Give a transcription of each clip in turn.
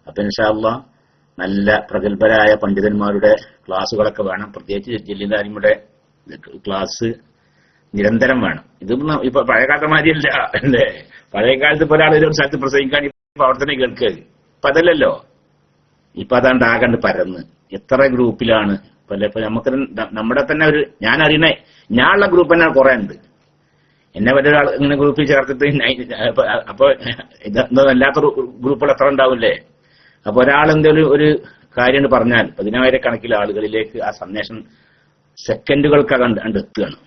അപ്പൊ ഇൻഷാ അല്ലാഹ് നല്ല പ്രഗത്ഭരായ പണ്ഡിതന്മാരുടെ ക്ലാസ്സുകളൊക്കെ വേണം. പ്രത്യേകിച്ച് ജലീലാലിയുടെ ക്ലാസ് നിരന്തരം വേണം. ഇതൊന്നും ഇപ്പൊ പഴയകാലത്തെ മാതിരിയല്ല അല്ലേ. പഴയ കാലത്ത് ഇപ്പൊ ഒരാൾ ഒരു സ്ഥലത്ത് പ്രസംഗിക്കാൻ അവിടെ തന്നെ കേൾക്കുക. ഇപ്പൊ അതല്ലല്ലോ. ഇപ്പൊ അതാണ്ട് ആകണ്ട് പരന്ന് എത്ര ഗ്രൂപ്പിലാണ്. ഇപ്പൊ നമുക്ക് നമ്മുടെ തന്നെ ഒരു ഞാൻ അറിയണേ ഞാനുള്ള ഗ്രൂപ്പ് തന്നെ കുറെ ഉണ്ട്. എന്നെ ഒരാൾ ഇങ്ങനെ ഗ്രൂപ്പിൽ ചേർത്തിട്ട് അപ്പൊ ഇതല്ലാത്ത ഗ്രൂപ്പുകൾ എത്ര ഉണ്ടാവില്ലേ. അപ്പൊ ഒരാൾ എന്തെങ്കിലും ഒരു കാര്യം പറഞ്ഞാൽ 10,000 കണക്കിൽ ആളുകളിലേക്ക് ആ സന്ദേശം സെക്കൻഡുകൾക്ക് എത്തുകയാണ്.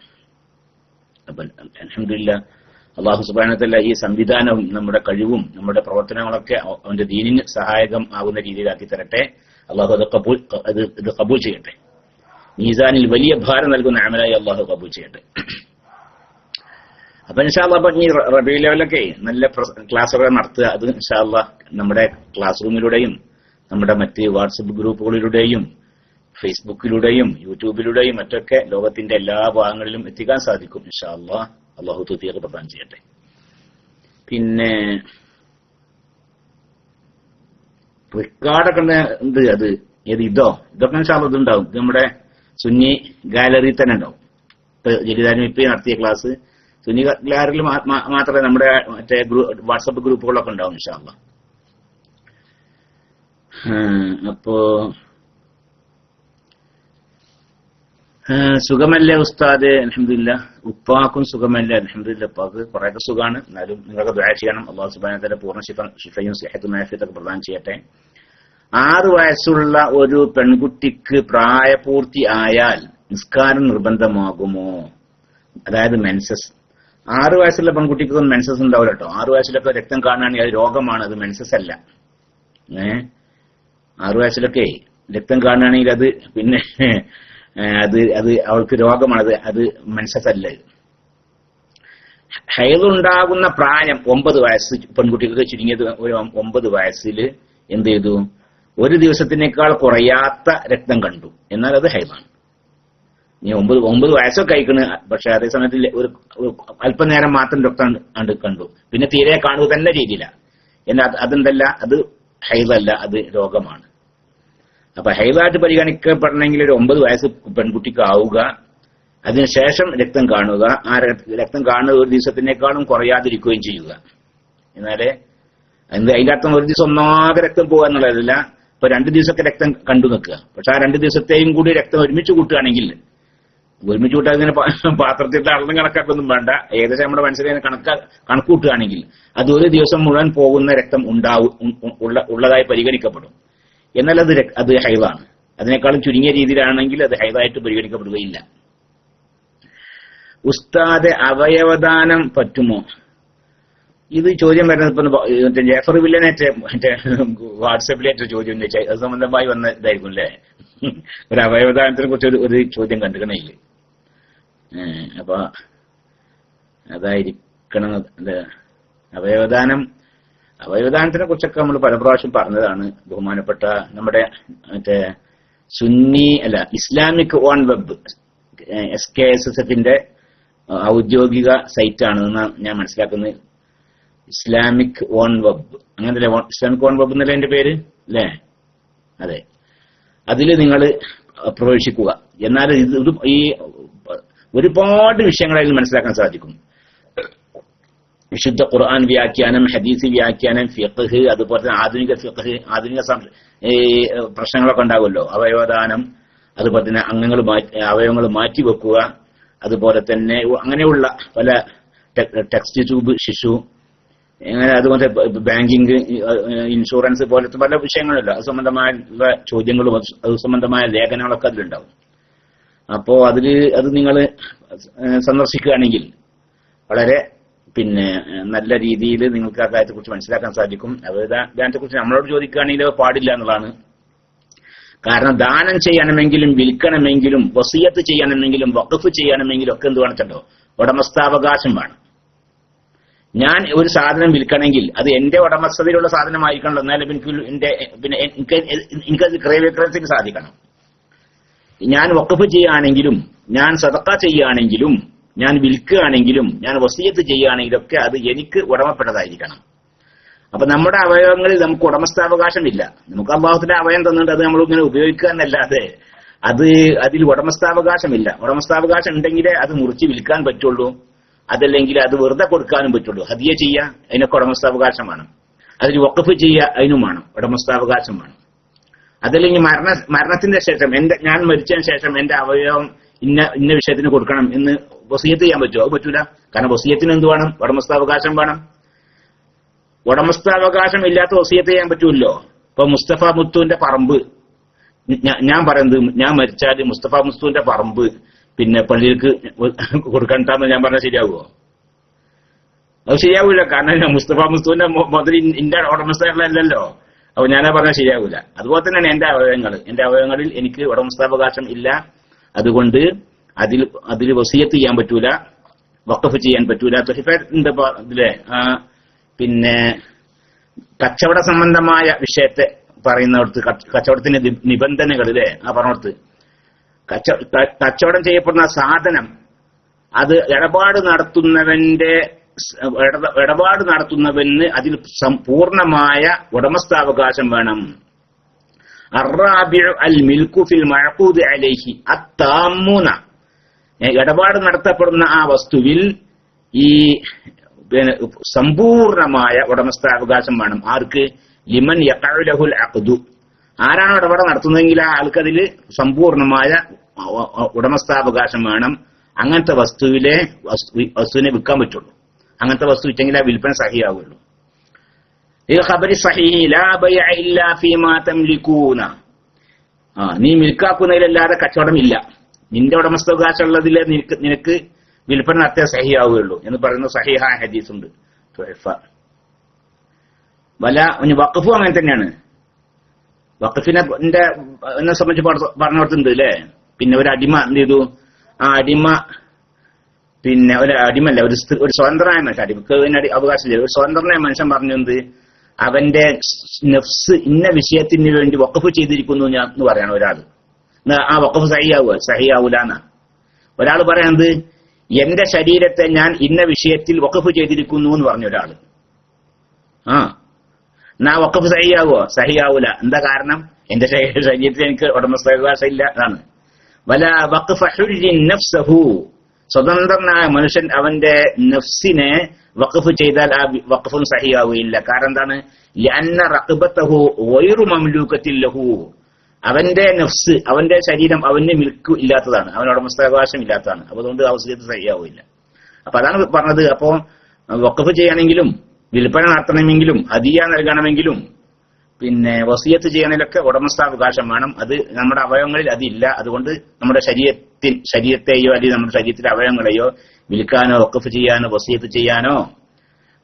അപ്പൊ അൽഹംദുലില്ലാഹ് അല്ലാഹു സുബ്ഹാനഹു വ തആല ഈ സംവിധാനവും നമ്മുടെ കഴിവും നമ്മുടെ പ്രവർത്തനങ്ങളൊക്കെ അവന്റെ ദീനിന് സഹായകം ആകുന്ന രീതിയിലാക്കി തരട്ടെ. അല്ലാഹു ഇത് കബൂൽ ചെയ്യട്ടെ. മീസാനിൽ വലിയ ഭാരം നൽകുന്ന അമലായി അല്ലാഹു കബൂൽ ചെയ്യട്ടെ. അപ്പൊ ഇൻഷാ അല്ലാഹ് ഈ റബീഉൽ അവ്വലൊക്കെ നല്ല ക്ലാസ്സുകൾ നടത്തുക. അത് ഇൻഷാ അല്ലാഹ് നമ്മുടെ ക്ലാസ് റൂമിലൂടെയും നമ്മുടെ മറ്റ് വാട്സപ്പ് ഗ്രൂപ്പുകളിലൂടെയും ഫേസ്ബുക്കിലൂടെയും യൂട്യൂബിലൂടെയും മറ്റൊക്കെ ലോകത്തിന്റെ എല്ലാ ഭാഗങ്ങളിലും എത്തിക്കാൻ സാധിക്കും ഇൻഷാ അല്ലാഹ്. അല്ലാഹു തൗഫീഖ് പ്രദാനം ചെയ്യട്ടെ. പിന്നെ റിക്കാർഡൊക്കെ ഉണ്ട്. അത് ഇതൊക്കെ ഇൻഷാ അല്ലാഹ് ഇതുണ്ടാവും. ഇത് നമ്മുടെ സുന്നി ഗാലറിയിൽ തന്നെ ഉണ്ടാവും. ഇപ്പൊ ജലീലാനി ഇപ്പൊ നടത്തിയ ക്ലാസ് സുന്നി ഗാലറിയിൽ മാത്രമേ നമ്മുടെ മറ്റേ വാട്സപ്പ് ഗ്രൂപ്പുകളൊക്കെ ഉണ്ടാവും ഇൻഷാ അല്ലാഹ്. അപ്പോ സുഖമല്ലേ ഉസ്താദ്? അൽഹംദുലില്ലാഹ്. ഉപ്പാക്കും സുഖമല്ലേ? അൽഹംദുലില്ലാഹ്. ഉപ്പാക്ക് കുറെയൊക്കെ സുഖമാണ്. എന്നാലും നിങ്ങൾക്ക് ദുആ ചെയ്യണം. അല്ലാഹു സുബ്ഹാനഹു വ തആല പൂർണ്ണ ശിഫയും സിഹത്തും ആഫിയത്തൊക്കെ പ്രദാനം ചെയ്യട്ടെ. 6 വയസ്സുള്ള ഒരു പെൺകുട്ടിക്ക് പ്രായപൂർത്തി ആയാൽ നിസ്കാരം നിർബന്ധമാകുമോ? അതായത് മെൻസസ്. 6 വയസ്സുള്ള പെൺകുട്ടിക്കൊന്നും മെൻസസ് ഉണ്ടാവില്ല കേട്ടോ. 6 വയസ്സിലൊക്കെ രക്തം കാണുകയാണെങ്കിൽ അത് രോഗമാണ്, അത് മെൻസസ് അല്ല. 6 വയസ്സിലൊക്കെ രക്തം കാണുകയാണെങ്കിൽ അത് പിന്നെ അത് അവൾക്ക് രോഗമാണ്, അത് മെൻസസ് അല്ല. ഹൈളുണ്ടാകുന്ന പ്രായം 9 വയസ്സ്. പെൺകുട്ടികൾക്ക് ചുരുങ്ങിയത് ഒരു 9 വയസ്സിൽ എന്ത് ചെയ്തു? ഒരു ദിവസത്തിനേക്കാൾ കുറയാത്ത രക്തം കണ്ടു. എന്നാൽ അത് ഹൈളാണ്. ഇനി 9 വയസ്സൊക്കെ അയക്കണ്. പക്ഷെ അതേ സമയത്ത് ഒരു അല്പനേരം മാത്രം രക്തം കണ്ടു. പിന്നെ തീരെ കാണുക തന്നെ രീതിയില്ല. എന്നാൽ അതെന്തല്ല, അത് ഹൈളല്ല, അത് രോഗമാണ്. അപ്പൊ ഹൈളായിട്ട് പരിഗണിക്കപ്പെടണമെങ്കിൽ ഒരു 9 വയസ്സ് പെൺകുട്ടിക്ക് ആവുക, അതിനുശേഷം രക്തം കാണുക, ആ രക്തം കാണുക ഒരു ദിവസത്തിനേക്കാളും കുറയാതിരിക്കുകയും ചെയ്യുക. എന്നാലേ അതിന്റെ അർത്ഥം ഒരു ദിവസം ഒന്നാകെ രക്തം പോകുക എന്നുള്ളതല്ല. ഇപ്പൊ 2 ദിവസമൊക്കെ രക്തം കണ്ടു നിൽക്കുക. പക്ഷെ ആ 2 ദിവസത്തെയും കൂടി രക്തം ഒരുമിച്ച് കൂട്ടുകയാണെങ്കിൽ, ഒരുമിച്ച് കൂട്ടാൻ ഇങ്ങനെ പാത്രത്തിന്റെ അളന്നും കണക്കാക്കൊന്നും വേണ്ട, ഏകദേശം നമ്മുടെ മനസ്സിലെ കണക്ക് കൂട്ടുകയാണെങ്കിൽ അത് ഒരു ദിവസം മുഴുവൻ പോകുന്ന രക്തം ഉള്ളതായി പരിഗണിക്കപ്പെടും. എന്നാൽ അത് ഹൈളാണ്. അതിനേക്കാളും ചുരുങ്ങിയ രീതിയിലാണെങ്കിൽ അത് ഹൈളായിട്ട് പരിഗണിക്കപ്പെടുകയില്ല. ഉസ്താദ് അവയവദാനം പറ്റുമോ? ഇത് ചോദ്യം വരുന്നത് ഇപ്പൊ ജാഫർ വില്ലനേറ്റ മറ്റേ വാട്സാപ്പിലേറ്റ ചോദ്യം ചോദിച്ചാൽ അത് സംബന്ധമായി വന്ന ഇതായിരിക്കും അല്ലേ. ഒരു അവയവദാനത്തിനെ കുറിച്ച് ഒരു ചോദ്യം കണ്ടുകണയില്ലേ. അപ്പൊ അതായിരിക്കണം. അവയവദാനത്തിനെ കുറിച്ചൊക്കെ നമ്മൾ പല പ്രാവശ്യം പറഞ്ഞതാണ്. ബഹുമാനപ്പെട്ട നമ്മുടെ മറ്റേ ഇസ്ലാമിക് ഓൺ വെബ് SKSSFന്റെ ഔദ്യോഗിക സൈറ്റാണെന്ന് ഞാൻ മനസ്സിലാക്കുന്നത്. ഇസ്ലാമിക് ഓൺ വെബ്, അങ്ങനല്ലേ ഇസ്ലാമിക് ഓൺ വെബ് എന്നല്ലേ എന്റെ പേര് അല്ലേ? അതെ. അതിൽ നിങ്ങൾ പ്രവേശിക്കുക. എന്നാൽ ഇത് ഈ ഒരുപാട് വിഷയങ്ങളിൽ മനസ്സിലാക്കാൻ സാധിക്കും. വിശുദ്ധ ഖുർആൻ വ്യാഖ്യാനം, ഹദീസ് വ്യാഖ്യാനം, ഫിഖ്ഹ്, അതുപോലെ തന്നെ ആധുനിക ഫിഖ്ഹ്, ആധുനിക പ്രശ്നങ്ങളൊക്കെ ഉണ്ടാകുമല്ലോ. അവയവദാനം, അതുപോലെ തന്നെ അവയവങ്ങൾ മാറ്റിവെക്കുക, അതുപോലെ തന്നെ അങ്ങനെയുള്ള പല ടെക്സ്റ്റ് ട്യൂബ് ശിശു, അങ്ങനെ അതുപോലെ ബാങ്കിങ്, ഇൻഷുറൻസ് പോലത്തെ പല വിഷയങ്ങളല്ലോ. അത് സംബന്ധമായ ചോദ്യങ്ങളും അത് സംബന്ധമായ ലേഖനങ്ങളൊക്കെ അതിലുണ്ടാവും. അപ്പോ അത് നിങ്ങൾ സന്ദർശിക്കുകയാണെങ്കിൽ വളരെ നല്ല രീതിയിൽ നിങ്ങൾക്ക് ആ കാര്യത്തെക്കുറിച്ച് മനസ്സിലാക്കാൻ സാധിക്കും. അവയവദാനത്തെക്കുറിച്ച് നമ്മളോട് ചോദിക്കുകയാണെങ്കിൽ പാടില്ല എന്നുള്ളതാണ്. കാരണം ദാനം ചെയ്യണമെങ്കിലും വിൽക്കണമെങ്കിലും വസിയത്ത് ചെയ്യണമെങ്കിലും വഖഫ് ചെയ്യണമെങ്കിലും ഒക്കെ എന്ത് വേണമെന്നുണ്ടോ? ഉടമസ്ഥാവകാശം വേണം. ഞാൻ ഒരു സാധനം വിൽക്കണമെങ്കിൽ അത് എന്റെ ഉടമസ്ഥതയിലുള്ള സാധനമായിരിക്കണം. എന്നാലും എനിക്കത് ക്രയവിക്രയത്തിന് സാധിക്കണം. ഞാൻ വഖഫ് ചെയ്യുകയാണെങ്കിലും, ഞാൻ സദഖ ചെയ്യുകയാണെങ്കിലും, ഞാൻ വിൽക്കുകയാണെങ്കിലും, ഞാൻ വസിയത്ത് ചെയ്യുകയാണെങ്കിലും ഒക്കെ അത് എനിക്ക് ഉടമപ്പെട്ടതായിരിക്കണം. അപ്പൊ നമ്മുടെ അവയവങ്ങളിൽ നമുക്ക് ഉടമസ്ഥാവകാശമില്ല. നമുക്ക് അള്ളാഹുത്തിന്റെ അവയവം തന്നിട്ട് അത് നമ്മൾ ഇങ്ങനെ ഉപയോഗിക്കുക എന്നല്ലാതെ അതിൽ ഉടമസ്ഥാവകാശമില്ല. ഉടമസ്ഥാവകാശം ഉണ്ടെങ്കിലേ അത് മുറിച്ച് വിൽക്കാൻ പറ്റുള്ളൂ, അതല്ലെങ്കിൽ അത് വെറുതെ കൊടുക്കാനും പറ്റുള്ളൂ. ഹദിയ ചെയ്യുക അതിനൊക്കെ ഉടമസ്ഥാവകാശം വേണം. അതിൽ വഖഫ് ചെയ്യുക അതിനും വേണം ഉടമസ്ഥാവകാശം വേണം. അതല്ലെങ്കിൽ മരണത്തിന്റെ ശേഷം ഞാൻ മരിച്ചതിന് ശേഷം എന്റെ അവയവം ഇന്ന വിഷയത്തിന് കൊടുക്കണം എന്ന് വസിയത്ത് ചെയ്യാൻ പറ്റുമോ? അത് പറ്റൂല. കാരണം വസിയത്തിന് എന്ത് വേണം? ഉടമസ്ഥാവകാശം വേണം. ഉടമസ്ഥാവകാശം ഇല്ലാത്ത വസിയത്ത് ചെയ്യാൻ പറ്റൂല്ലോ. ഇപ്പൊ മുസ്തഫ മുത്തുവിന്റെ പറമ്പ് ഞാൻ പറയുന്നത്, ഞാൻ മരിച്ചാൽ മുസ്തഫ മുത്തുവിന്റെ പറമ്പ് പിന്നെ പള്ളിയിലേക്ക് കൊടുക്കണ്ടെന്ന് ഞാൻ പറഞ്ഞാൽ ശരിയാവുമോ? അത് ശരിയാവൂല. കാരണം മുസ്തഫ മുസ്തുവിന്റെ മുതൽ എന്റെ ഉടമസ്ഥകളല്ലല്ലോ. അപ്പൊ ഞാനാ പറഞ്ഞാൽ ശരിയാവൂല. അതുപോലെ തന്നെയാണ് എന്റെ അവയവങ്ങളിൽ എനിക്ക് ഉടമസ്ഥാവകാശം ഇല്ല. അതുകൊണ്ട് അതിൽ വസിയത്ത് ചെയ്യാൻ പറ്റൂല, വഖഫ് ചെയ്യാൻ പറ്റൂല. തൊഹിഫിന്റെ ഇതിലെ പിന്നെ കച്ചവട സംബന്ധമായ വിഷയത്തെ പറയുന്നിടത്ത് കച്ചവടത്തിന്റെ നിബന്ധനകളിലെ പറഞ്ഞിടത്ത് കച്ചവടം ചെയ്യപ്പെടുന്ന സാധനം അത് ഇടപാട് നടത്തുന്നവന് അതിൽ പൂർണ്ണമായ ഉടമസ്ഥാവകാശം വേണം. അർറാബിഉ അൽ മിൽക്കു ഫിൽ മഅഖൂദി അലൈഹി അത്താമൂന. ഇടപാട് നടത്തപ്പെടുന്ന ആ വസ്തുവിൽ ഈ സമ്പൂർണമായ ഉടമസ്ഥാവകാശം വേണം. ആർക്ക്? ലിമൻ യഖഉ ലഹുൽ അഖ്ദു. ആരാണോ ഇടപാട് നടത്തുന്നതെങ്കിൽ ആ ആൾക്കതിൽ സമ്പൂർണമായ ഉടമസ്ഥാവകാശം വേണം. അങ്ങനത്തെ വസ്തുവിനെ വിൽക്കാൻ പറ്റുള്ളൂ. അങ്ങനത്തെ വസ്തു വിറ്റെങ്കിൽ ആ വിൽപ്പന സഹിയാവുള്ളൂ. ഇത് ഖബരി സഹീഹി ലാ ബൈഅ ഇല്ലാ ഫീമാ തംലികൂന. നീ മിൽക്കാക്കുന്നതിലല്ലാതെ കച്ചവടം ഇല്ല. നിന്റെ ഉടമസ്ഥാവകാശം ഉള്ളതിലെ നിനക്ക് വിൽപ്പന നടത്തിയ സഹിയാവുകയുള്ളൂ എന്ന് പറയുന്ന സഹീഹായ ഹദീസ് ഉണ്ട്. വഖഫും അങ്ങനെ തന്നെയാണ്. വഖഫിനെ സംബന്ധിച്ച് പറഞ്ഞിടത്തുണ്ട് അല്ലേ. പിന്നെ ഒരു അടിമ എന്ത് ചെയ്തു? ആ അടിമ പിന്നെ ഒരു അടിമല്ല, ഒരു സ്വതന്ത്രനായ മനുഷ്യൻ, അടിമക്ക് അവകാശമില്ല, ഒരു സ്വതന്ത്രനായ മനുഷ്യൻ പറഞ്ഞു എന്ത്? അവന്റെ നഫ്സ് ഇന്ന വിഷയത്തിന് വേണ്ടി വഖഫ് ചെയ്തിരിക്കുന്നു എന്ന് പറയണം ഒരാൾ. ആ വഖഫ് സഹിയാവൂലെന്നാ ഒരാൾ പറയുന്നത്. എന്റെ ശരീരത്തെ ഞാൻ ഇന്ന വിഷയത്തിൽ വഖഫ് ചെയ്തിരിക്കുന്നു എന്ന് പറഞ്ഞു ഒരാൾ. എന്നാ വഖഫ് സഹിയാവൂല. എന്താ കാരണം? എന്റെ ശരീരത്തിൽ എനിക്ക് ഉടമസ്ഥാവകാശം ഇല്ല എന്നാണ്. വല വഖഫ ഹുർരിൻ നഫ്സഹു. സ്വതന്ത്രനായ മനുഷ്യൻ അവന്റെ നഫ്സിനെ വഖഫ് ചെയ്താൽ ആ വഖഫും സഹിയാവുകയില്ല. കാരണം എന്താണ്? ലഅന്ന റഖബതഹു ഗൈറു മംലൂകത്തിൻ ലഹു. അവന്റെ നഫ്സ്, അവന്റെ ശരീരം അവന് മിൽക്ക് ഇല്ലാത്തതാണ്, അവന് ഉടമസ്ഥാവകാശം ഇല്ലാത്തതാണ്. അപ്പൊ അതുകൊണ്ട് അവസ്ഥ സഹിയാവില്ല. അപ്പൊ അതാണ് പറഞ്ഞത്. അപ്പോ വഖഫ് ചെയ്യണമെങ്കിലും വിൽപ്പന നടത്തണമെങ്കിലും ഹദിയ നൽകണമെങ്കിലും പിന്നെ വസിയത്ത് ചെയ്യണതിലൊക്കെ ഉടമസ്ഥാവകാശം വേണം. അത് നമ്മുടെ അവയവങ്ങളിൽ അതില്ല. അതുകൊണ്ട് നമ്മുടെ ശരീരത്തെയോ അല്ലെങ്കിൽ നമ്മുടെ ശരീരത്തിലെ അവയവങ്ങളെയോ വിൽക്കാനോ വഖഫ് ചെയ്യാനോ വസിയത്ത് ചെയ്യാനോ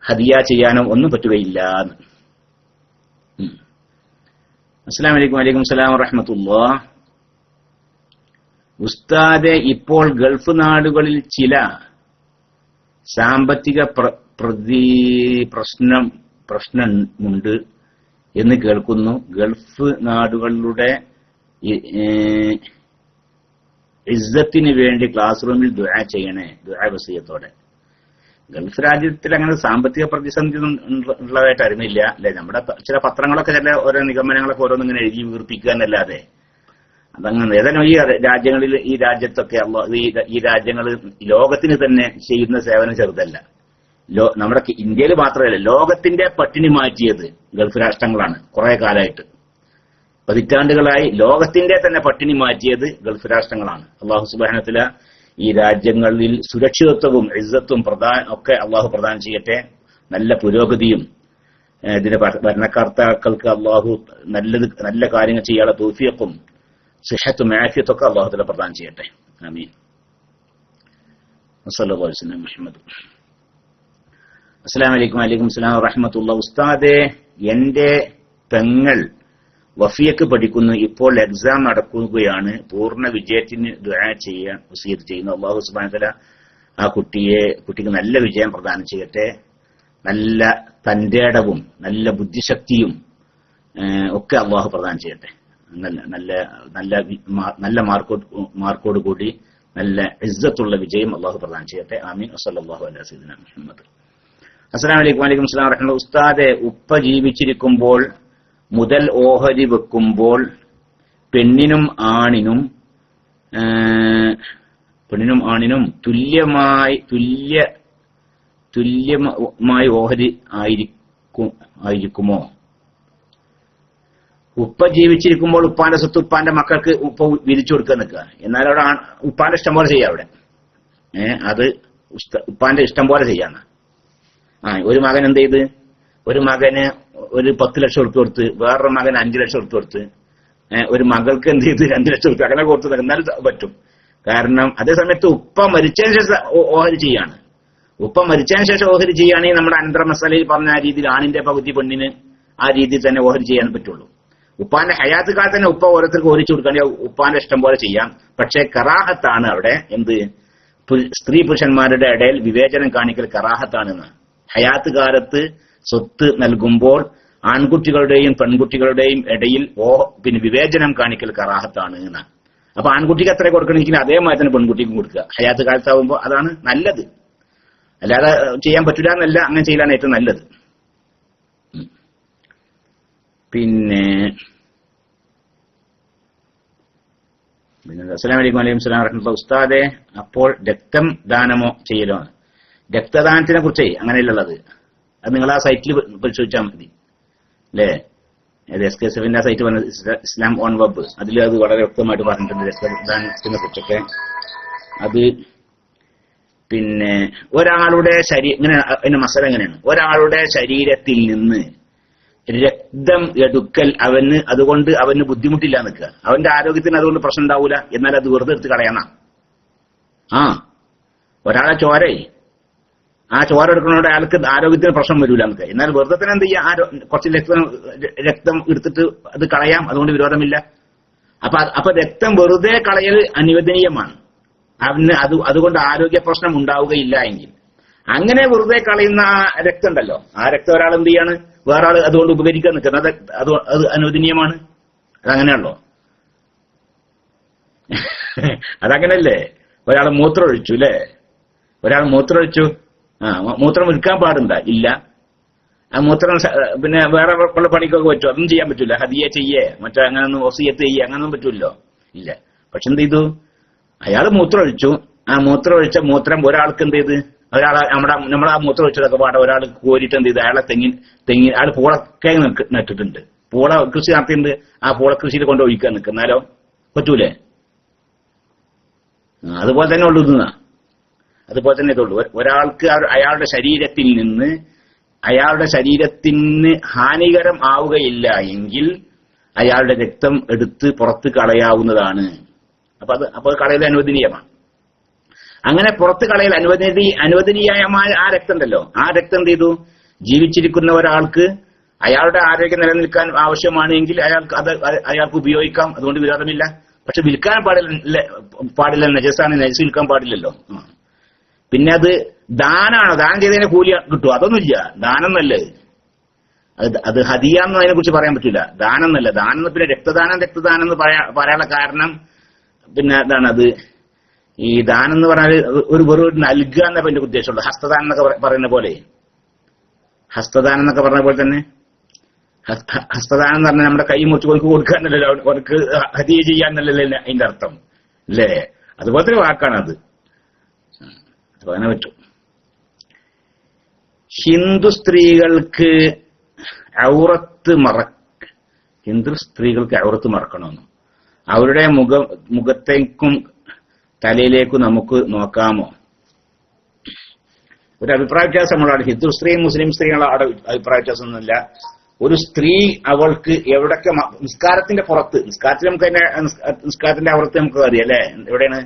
ഹദിയ ചെയ്യാനോ ഒന്നും പറ്റുകയില്ല. അസ്സലാമു അലൈക്കും. വലൈക്കും സലാം വറഹ്മത്തുള്ളാഹ്. ഉസ്താദെ, ഇപ്പോൾ ഗൾഫ് നാടുകളിൽ ചില സാമ്പത്തിക പ്രശ്നമുണ്ട് എന്ന് കേൾക്കുന്നു. ഗൾഫ് നാടുകളുടെ ഇസ്സത്തിന് വേണ്ടി ക്ലാസ് റൂമിൽ ദുആ ചെയ്യണേ, ദുആ വസിയത്തോടെ. ഗൾഫ് രാജ്യത്തിൽ അങ്ങനെ സാമ്പത്തിക പ്രതിസന്ധി ഉള്ളതായിട്ട് അറിയുന്നില്ല അല്ലെ. നമ്മുടെ ചില പത്രങ്ങളൊക്കെ ചില ഓരോ നിഗമനങ്ങളൊക്കെ ഓരോന്നിങ്ങനെ എഴുതി വീർപ്പിക്കുക എന്നല്ലാതെ അതങ്ങനെ ഏതായാലും ഈ രാജ്യത്തൊക്കെ ഈ രാജ്യങ്ങൾ ലോകത്തിന് തന്നെ ചെയ്യുന്ന സേവനം ചെറുതല്ല. നമ്മുടെ ഇന്ത്യയിൽ മാത്രമല്ല, ലോകത്തിന്റെ പട്ടിണി മാറ്റിയത് ഗൾഫ് രാഷ്ട്രങ്ങളാണ്. കുറെ കാലമായിട്ട്, പതിറ്റാണ്ടുകളായി ലോകത്തിന്റെ തന്നെ പട്ടിണി മാറ്റിയത് ഗൾഫ് രാഷ്ട്രങ്ങളാണ്. അല്ലാഹു സുബ്ഹാനഹു വ തആല ഈ രാജ്യങ്ങളിൽ സുരക്ഷിതത്വവും ഇസ്സത്തും ഒക്കെ അള്ളാഹു പ്രദാനം ചെയ്യട്ടെ. നല്ല പുരോഗതിയും ഇതിന്റെ ഭരണകർത്താക്കൾക്ക് അള്ളാഹു നല്ല കാര്യങ്ങൾ ചെയ്യാനുള്ള തൗഫീഖും സിഹത്തും ആഫിയത്തും ഒക്കെ അള്ളാഹു തആല പ്രദാനം ചെയ്യട്ടെ. ആമീൻ. സല്ലല്ലാഹു അലൈഹി വസല്ലം മുഹമ്മദ്. അസ്സലാമു അലൈക്കും. വലൈക്കും സലാം വറഹ്മത്തുള്ളാഹി. ഉസ്താദേ, എന്റെ പെങ്ങൾ വഫിയക്ക് പഠിക്കുന്നു. ഇപ്പോൾ എക്സാം നടക്കുകയാണ്. പൂർണ്ണ വിജയത്തിന് ദുആ ചെയ്യാൻ വസിയത്ത് ചെയ്യുന്നു. അല്ലാഹു സുബ്ഹാനഹു വ തആല ആ കുട്ടിക്ക് നല്ല വിജയം പ്രദാനം ചെയ്യട്ടെ. നല്ല തന്റേടവും നല്ല ബുദ്ധിശക്തിയും ഒക്കെ അല്ലാഹു പ്രദാനം ചെയ്യട്ടെ. നല്ല മാർക്കോട് കൂടി നല്ല ഇസ്സത്തുള്ള വിജയം അല്ലാഹു പ്രദാനം ചെയ്യട്ടെ. ആമീൻ. സല്ലല്ലാഹു അലൈഹി വസല്ലം മുഹമ്മദ്. അസ്സലാമു അലൈക്കും. വലൈക്കും സ്സലാം വറഹ്മത്തുള്ളാഹി. ഉസ്താദെ, ഉപ്പ ജീവിച്ചിരിക്കുമ്പോൾ മുതൽ ഓഹരി വെക്കുമ്പോൾ പെണ്ണിനും ആണിനും തുല്യമായി ഓഹരി ആയിരിക്കുമോ? ഉപ്പ ജീവിച്ചിരിക്കുമ്പോൾ ഉപ്പാന്റെ സ്വത്ത് ഉപ്പാന്റെ മക്കൾക്ക് ഉപ്പ വിരിച്ചു കൊടുക്കാൻ നിൽക്കുക. എന്നാൽ അവിടെ ഉപ്പാന്റെ ഇഷ്ടം പോലെ ചെയ്യാം. അവിടെ അത് ഉപ്പാന്റെ ഇഷ്ടം പോലെ ചെയ്യാന്ന്. ഒരു മകൻ എന്ത് ചെയ്ത്, ഒരു മകന് ഒരു 10 ലക്ഷം ഉറുപ്പ് കൊടുത്ത്, വേറൊരു മകൻ 5 ലക്ഷം ഉറുപ്പ് കൊടുത്ത്, ഒരു മകൾക്ക് എന്ത് ചെയ്ത് 2 ലക്ഷം ഉറുപ്പ് അങ്ങനെ കൊടുത്ത്, എന്നാലും പറ്റും. കാരണം അതേ സമയത്ത് ഉപ്പ മരിച്ചതിന് ശേഷം ഓഹരി ചെയ്യാണ്. ഉപ്പ മരിച്ചതിന് ശേഷം ഓഹരി ചെയ്യുകയാണെങ്കിൽ നമ്മുടെ അനന്തര മസാലയിൽ പറഞ്ഞ ആ രീതിയിൽ ആണിന്റെ പകുതി പെണ്ണിന് ആ രീതിയിൽ തന്നെ ഓഹരി ചെയ്യാൻ പറ്റുള്ളൂ. ഉപ്പാന്റെ ഹയാത്ത് കാലത്ത് തന്നെ ഉപ്പ ഓരോരുത്തർക്ക് ഓരിച്ചു കൊടുക്കുകയാണെങ്കിൽ ഉപ്പാന്റെ ഇഷ്ടം പോലെ ചെയ്യാം. പക്ഷെ കറാഹത്താണ് അവിടെ. എന്ത്? സ്ത്രീ പുരുഷന്മാരുടെ ഇടയിൽ വിവേചനം കാണിക്കൽ കറാഹത്താണെന്ന്. ഹയാത്ത് കാലത്ത് സ്വത്ത് നൽകുമ്പോൾ ആൺകുട്ടികളുടെയും പെൺകുട്ടികളുടെയും ഇടയിൽ വിവേചനം കാണിക്കൽ കറാഹത്താണ് എന്ന്. അപ്പൊ ആൺകുട്ടിക്ക് എത്ര കൊടുക്കണമെങ്കിൽ അതേമാതിരി തന്നെ പെൺകുട്ടിക്കും കൊടുക്കുക. ഹയാത്ത് കാലത്താവുമ്പോൾ അതാണ് നല്ലത്. അല്ലാതെ ചെയ്യാൻ പറ്റില്ല എന്നല്ല, അങ്ങനെ ചെയ്യലാണ് ഏറ്റവും നല്ലത്. പിന്നെ അസ്സലാമു അലൈക്കും. വലൈക്കും സ്സലാം വറഹ്മത്തുള്ളാഹി. ഉസ്താദെ, അപ്പോൾ രക്തം ദാനമോ ചെയ്യലോ? രക്തദാനത്തിനെ കുറിച്ചേ അങ്ങനെയുള്ളത് അത് നിങ്ങൾ ആ സൈറ്റിൽ പരിശോധിച്ചാൽ മതി അല്ലേ? SKSFന്റെ സൈറ്റ് പറഞ്ഞത് ഇസ്ലാം ഓൺ വെബ്, അതിൽ അത് വളരെ വ്യക്തമായിട്ട് പറഞ്ഞിട്ടുണ്ട് രക്തദാനത്തിനെ കുറിച്ചൊക്കെ. അത് പിന്നെ ഒരാളുടെ ഇങ്ങനെ അതിന്റെ മസല എങ്ങനെയാണ്? ഒരാളുടെ ശരീരത്തിൽ നിന്ന് രക്തം എടുക്കൽ അതുകൊണ്ട് അവന് ബുദ്ധിമുട്ടില്ല നിൽക്കുക. അവന്റെ ആരോഗ്യത്തിന് അതുകൊണ്ട് പ്രശ്നം ഉണ്ടാവൂല. എന്നാൽ അത് വെറുതെ എടുത്ത് കളയണം. ഒരാളെ ആ ചോര എടുക്കുന്നതോടെ അയാൾക്ക് ആരോഗ്യത്തിന് പ്രശ്നം വരില്ല നമുക്ക്. എന്നാൽ വെറുതെ തന്നെ എന്ത് ചെയ്യാം, കുറച്ച് രക്തം എടുത്തിട്ട് അത് കളയാം. അതുകൊണ്ട് വിരോധമില്ല. അപ്പൊ രക്തം വെറുതെ കളയൽ അനുവദനീയമാണ്. അതുകൊണ്ട് ആരോഗ്യ പ്രശ്നം ഉണ്ടാവുകയില്ല എങ്കിൽ. അങ്ങനെ വെറുതെ കളയുന്ന ആ രക്തം ഉണ്ടല്ലോ, ആ രക്തം ഒരാൾ എന്ത് ചെയ്യാണ്, വേറെ ആൾ അതുകൊണ്ട് ഉപകരിക്കാൻ നിൽക്കുന്നത്, അത് അനുവദനീയമാണ്. അതങ്ങനെയാണല്ലോ. അതങ്ങനല്ലേ? ഒരാൾ മൂത്രം ഒഴിച്ചു അല്ലേ? മൂത്രം വിൽക്കാൻ പാടുണ്ടോ? ഇല്ല. ആ മൂത്രം പിന്നെ വേറെ ഉള്ള പണിക്കൊക്കെ പറ്റുമോ? അതൊന്നും ചെയ്യാൻ പറ്റൂല. ഹദിയ അങ്ങനൊന്നും വസിയത്ത് അങ്ങനൊന്നും പറ്റൂല്ലോ. ഇല്ല. പക്ഷെ എന്ത് ചെയ്തു, അയാൾ മൂത്രം ഒഴിച്ചു. ആ മൂത്രം ഒഴിച്ച മൂത്രം ഒരാൾക്ക് എന്ത് ചെയ്ത്, നമ്മളാ മൂത്രം ഒഴിച്ചതൊക്കെ പാടെ ഒരാൾ കോരിട്ട് എന്ത് ചെയ്ത്, അയാളെ അയാൾ പൂളക്കെ നട്ടിട്ടുണ്ട്, പൂള കൃഷി നടത്തിയിട്ടുണ്ട്. ആ പൂള കൃഷിയിൽ കൊണ്ട് ഒഴിക്കാൻ നിൽക്കുന്നാലോ പറ്റൂലേ? അതുപോലെ തന്നെ ഉള്ളൂ. അതുപോലെ തന്നെ ഇതുള്ളൂ. ഒരാൾക്ക് അയാളുടെ ശരീരത്തിന് ഹാനികരം ആവുകയില്ല എങ്കിൽ അയാളുടെ രക്തം എടുത്ത് പുറത്ത് കളയാവുന്നതാണ്. അപ്പൊ അത് കളയൽ അനുവദനീയമാണ്. അങ്ങനെ പുറത്ത് കളയൽ അനുവദനീയമായ ആ രക്തം ഉണ്ടല്ലോ, ആ രക്തം എന്ത് ചെയ്തു, ജീവിച്ചിരിക്കുന്ന ഒരാൾക്ക് അയാളുടെ ആരോഗ്യം നിലനിൽക്കാൻ ആവശ്യമാണെങ്കിൽ അയാൾക്ക് ഉപയോഗിക്കാം. അതുകൊണ്ട് വിരോധമില്ല. പക്ഷെ വിൽക്കാൻ പാടില്ല. നജസാണ്, നജസ് വിൽക്കാൻ പാടില്ലല്ലോ. പിന്നെ അത് ദാനാണോ? ദാനം ചെയ്തതിന് കൂലി കിട്ടുമോ? അതൊന്നുമില്ല. ദാനം നല്ലത്. അത് ഹദിയാന്ന് അതിനെ കുറിച്ച് പറയാൻ പറ്റില്ല. ദാനം എന്നല്ല. ദാനം പിന്നെ രക്തദാനം എന്ന് പറയാനുള്ള കാരണം പിന്നെ അതാണ്. അത് ഈ ദാനം എന്ന് പറഞ്ഞാൽ വെറും നൽകുക എന്നപ്പോ എന്റെ ഉദ്ദേശമുള്ളൂ. ഹസ്തദാനം എന്നൊക്കെ പറയുന്ന പോലെ തന്നെ ഹസ്തദാനം എന്ന് പറഞ്ഞാൽ നമ്മുടെ കൈ മുറിച്ച് കൊടുക്കാന്നല്ലോ, അവർക്ക് ഹദിയ ചെയ്യാന്നല്ലല്ലോ അതിന്റെ അർത്ഥം അല്ലേ? അതുപോലത്തെ വാക്കാണത്. അപ്പൊ അങ്ങനെ പറ്റും. ഹിന്ദു സ്ത്രീകൾക്ക് ഔറത്ത് മറക്കണമെന്ന് അവരുടെ മുഖത്തേക്കും തലയിലേക്കും നമുക്ക് നോക്കാമോ? ഒരു അഭിപ്രായ വ്യത്യാസം നമ്മളാണ്. ഹിന്ദു സ്ത്രീയും മുസ്ലിം സ്ത്രീകളുടെ അഭിപ്രായ വ്യത്യാസമൊന്നുമില്ല. ഒരു സ്ത്രീ അവൾക്ക് എവിടൊക്കെ നിസ്കാരത്തിന്റെ പുറത്ത്, നിസ്കാരത്തിന്റെ ഔറത്ത് നമുക്ക് അറിയാം അല്ലെ? എവിടെയാണ്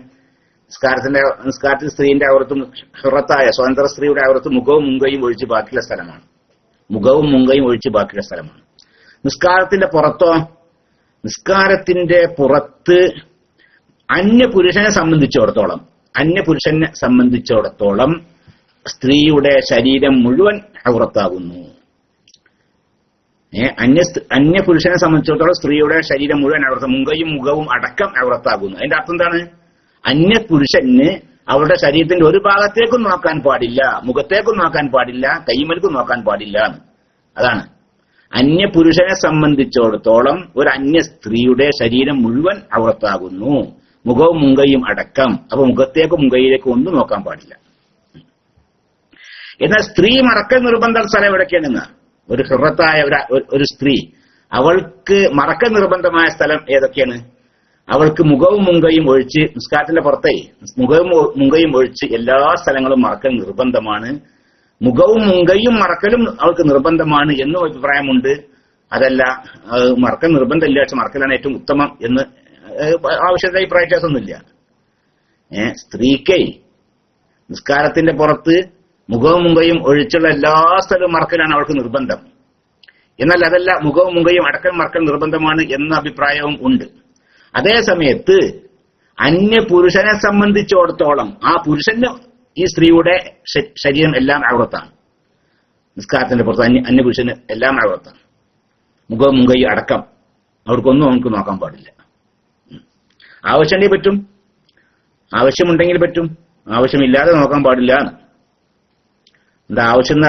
നിസ്കാരത്തിൽ സ്ത്രീന്റെ ഔറത്തും ഹുറത്തായ സ്വതന്ത്ര സ്ത്രീയുടെ ഔറത്ത് മുഖവും മുങ്കയും ഒഴിച്ച് ബാക്കിയുള്ള സ്ഥലമാണ്. നിസ്കാരത്തിന്റെ പുറത്തോ? നിസ്കാരത്തിന്റെ പുറത്ത് അന്യപുരുഷനെ സംബന്ധിച്ചിടത്തോളം സ്ത്രീയുടെ ശരീരം മുഴുവൻ ഔറത്താകുന്നു. അന്യപുരുഷനെ സംബന്ധിച്ചിടത്തോളം സ്ത്രീയുടെ ശരീരം മുഴുവൻ ഔറത്ത്, മുങ്കയും മുഖവും അടക്കം ഔറത്താകുന്നു. അതിന്റെ അർത്ഥം എന്താണ്? അന്യപുരുഷന് അവരുടെ ശരീരത്തിന്റെ ഒരു ഭാഗത്തേക്കും നോക്കാൻ പാടില്ല, മുഖത്തേക്കും നോക്കാൻ പാടില്ല, കൈമൽക്കും നോക്കാൻ പാടില്ല. അതാണ് അന്യ പുരുഷനെ സംബന്ധിച്ചിടത്തോളം ഒരു അന്യ സ്ത്രീയുടെ ശരീരം മുഴുവൻ ഔറത്താകുന്നു, മുഖവും മുങ്കയും അടക്കം. അപ്പൊ മുഖത്തേക്കും മുങ്കയിലേക്കും ഒന്നും നോക്കാൻ പാടില്ല. എന്നാൽ സ്ത്രീ മറക്കൽ നിർബന്ധ സ്ഥലം എവിടേക്കാണെന്ന്, ഒരു ഹൃറത്തായ ഒരു സ്ത്രീ, അവൾക്ക് മറക്കൽ നിർബന്ധമായ സ്ഥലം ഏതൊക്കെയാണ്? അവൾക്ക് മുഖവും മുങ്കയും ഒഴിച്ച്, നിസ്കാരത്തിന്റെ പുറത്തേ മുഖവും മുങ്കയും ഒഴിച്ച് എല്ലാ സ്ഥലങ്ങളും മറക്കൽ നിർബന്ധമാണ്. മുഖവും മുങ്കയും മറക്കലും അവൾക്ക് നിർബന്ധമാണ് എന്നും അഭിപ്രായമുണ്ട്. അതല്ല, മറക്കൽ നിർബന്ധമില്ല, പക്ഷെ മറക്കലാണ് ഏറ്റവും ഉത്തമം എന്ന് ആവശ്യമായ അഭിപ്രായ വ്യത്യാസമൊന്നുമില്ല. സ്ത്രീക്ക് നിസ്കാരത്തിന്റെ പുറത്ത് മുഖവും മുങ്കയും ഒഴിച്ചുള്ള എല്ലാ സ്ഥലവും മറക്കലാണ് അവൾക്ക് നിർബന്ധം. എന്നാൽ അതല്ല, മുഖവും മുങ്കയും അടക്കം മറക്കൽ നിർബന്ധമാണ് എന്ന അഭിപ്രായവും ഉണ്ട്. അതേ സമയത്ത് അന്യ പുരുഷനെ സംബന്ധിച്ചിടത്തോളം ആ പുരുഷന് ഈ സ്ത്രീയുടെ ശരീരം എല്ലാം ഔറത്താണ്. നിസ്കാരത്തിന്റെ പുറത്ത് അന്യ പുരുഷന് എല്ലാം ഔറത്താണ്, മുഖവും മുങ്കയും അടക്കം. അവർക്കൊന്നും നമുക്ക് നോക്കാൻ പാടില്ല. ആവശ്യമുണ്ടെങ്കിൽ പറ്റും, ആവശ്യമുണ്ടെങ്കിൽ പറ്റും, ആവശ്യമില്ലാതെ നോക്കാൻ പാടില്ല. എന്താ ആവശ്യം എന്ന്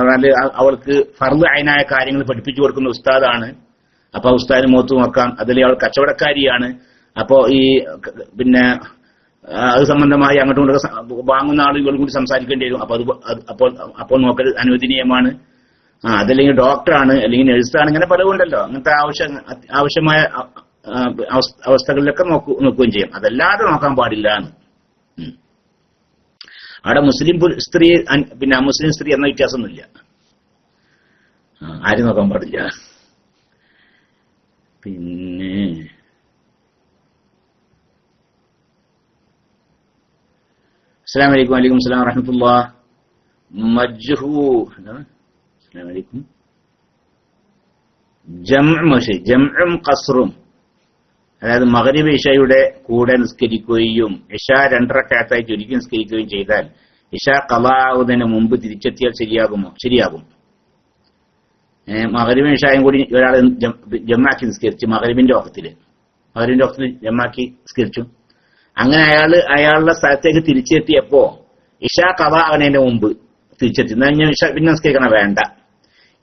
പറഞ്ഞാല് അവൾക്ക് ഫർദ് ഐനായ കാര്യങ്ങൾ പഠിപ്പിച്ചു കൊടുക്കുന്ന ഉസ്താദാണ്. അപ്പൊ ഉസ്താദിന് മുഖത്ത് നോക്കാം. അതിൽ അവൾ കച്ചവടക്കാരിയാണ്. അപ്പോ ഈ പിന്നെ അത് സംബന്ധമായി അങ്ങോട്ടും ഇങ്ങോട്ടും വാങ്ങുന്ന ആളുകൾ കൂടി സംസാരിക്കേണ്ടി വരും. അപ്പൊ അപ്പോൾ നോക്കൽ അനുവദനീയമാണ്. അതല്ലെങ്കിൽ ഡോക്ടറാണ്, അല്ലെങ്കിൽ നഴ്സാണ്, ഇങ്ങനെ പലവുണ്ടല്ലോ. അങ്ങനത്തെ ആവശ്യമായ അവസ്ഥകളിലൊക്കെ നോക്കുകയും ചെയ്യും. അതല്ലാതെ നോക്കാൻ പാടില്ല. അവിടെ മുസ്ലിം സ്ത്രീ പിന്നെ അമുസ്ലിം സ്ത്രീ എന്ന വ്യത്യാസമൊന്നുമില്ല. ആരും നോക്കാൻ പാടില്ല. പിന്നെ അസ്സലാമു അലൈക്കും. വലൈക്കും അസ്സലാം വറഹ്മത്തുള്ളാഹി. അസ്സലാമു അലൈക്കും. ജംഉം ഖസ്റും, അതായത് മഗ്രിബ് ഇശയുടെ കൂടെ നിസ്കരിക്കുകയും ഇശ 2 റക്അത്തായി ചുരുക്കി നിസ്കരിക്കുകയും ചെയ്താൽ ഇശ ഖളാ ആവുന്നതിന് മുമ്പ് തിരിച്ചെത്തിയാൽ ശരിയാകും. മഗ്രിബും ഇശായും കൂടി ഒരാൾ ജമാക്കി നിസ്കരിച്ചു, മഗ്രിബിന്റെ വഖത്തിൽ ജമാക്കി നിസ്കരിച്ചു. അങ്ങനെ അയാളുടെ സ്ഥലത്തേക്ക് തിരിച്ചെത്തിയപ്പോ ഇശ ഖളാ ആവുന്നതിന്റെ മുമ്പ് തിരിച്ചെത്തി. എന്നാൽ ഇശ പിന്നെ നിസ്കരിക്കണം വേണ്ട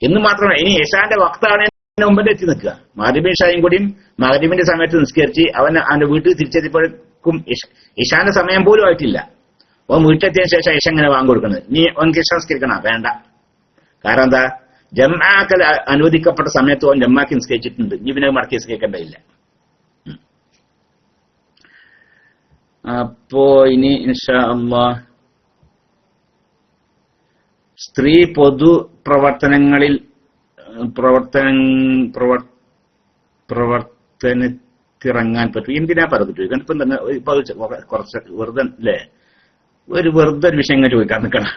എന്ന് മാത്രമല്ല, ഇനി ഇശാന്റെ വഖത്താണ് മുമ്പേ എത്തി നിൽക്കുക. മഗ്രിബും ഇശായും കൂടിയും മഗ്രിബിന്റെ സമയത്ത് നിസ്കരിച്ച് അവന്റെ വീട്ടിൽ തിരിച്ചെത്തിയപ്പോഴേക്കും ഇശാന്റെ സമയം പോലും ആയിട്ടില്ല. അവൻ വീട്ടിലെത്തിയതിനു ശേഷം ഇശ ഇങ്ങനെ വാങ്ങിക്കൊടുക്കുന്നത്. നീ അവൻക്ക് ഇശ നിസ്കരിക്കണം വേണ്ട. കാരണം എന്താ, ജംആക്കൽ അനുവദിക്കപ്പെട്ട സമയത്ത് അവൻ ജമാക്കി നിസ്കരിച്ചിട്ടുണ്ട്. ഇനി പിന്നെ മടക്കി നിസ്കരിക്കേണ്ടതില്ല. അപ്പോ ഇനി ഇൻഷാ അല്ലാഹ് സ്ത്രീ പൊതു പ്രവർത്തനങ്ങളിൽ പ്രവർത്തനത്തിറങ്ങാൻ പറ്റും. എന്തിനാ പറഞ്ഞു ഇപ്പം തന്നെ കുറച്ച് വെറുതെ അല്ലേ, വെറുതെ ഒരു വിഷയം ഇങ്ങനെ ചോദിക്കാൻ നിൽക്കണം.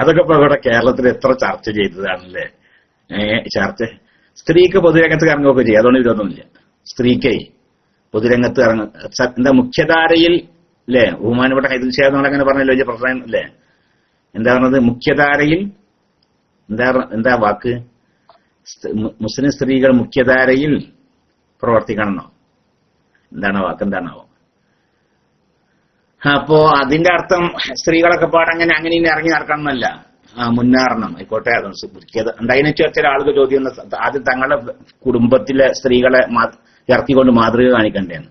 അതൊക്കെ ഇപ്പൊ ഇവിടെ കേരളത്തിൽ എത്ര ചർച്ച ചെയ്തതാണല്ലേ. ചർച്ച സ്ത്രീക്ക് പൊതുരംഗത്ത് ഇറങ്ങുകയൊക്കെ ചെയ്യും. അതുകൊണ്ട് ഇതൊന്നുമില്ല. സ്ത്രീക്ക് പൊതുരംഗത്ത് എന്താ മുഖ്യധാരയിൽ അല്ലേ, ബഹുമാനപ്പെട്ട ഹൈദുൽ ഷാദ് അങ്ങനെ പറഞ്ഞല്ലോ, വലിയ പ്രശ്നം അല്ലേ. എന്താ പറഞ്ഞത്, മുഖ്യധാരയിൽ എന്താ വാക്ക്, മുസ്ലിം സ്ത്രീകൾ മുഖ്യധാരയിൽ പ്രവർത്തിക്കണമെന്നോ എന്താണോ വാക്ക്, എന്താണാവോ. അപ്പോ അതിന്റെ അർത്ഥം സ്ത്രീകളൊക്കെ പാടങ്ങനെ അങ്ങനെ ഇറങ്ങി നടക്കണം എന്നല്ല, മുന്നേറണം ആയിക്കോട്ടെ. എന്തായതിനെ ചില ആളുകൾ ചോദ്യം, ആദ്യം തങ്ങളുടെ കുടുംബത്തിലെ സ്ത്രീകളെ ഇറക്കിക്കൊണ്ട് മാതൃക കാണിക്കണ്ടേന്ന്.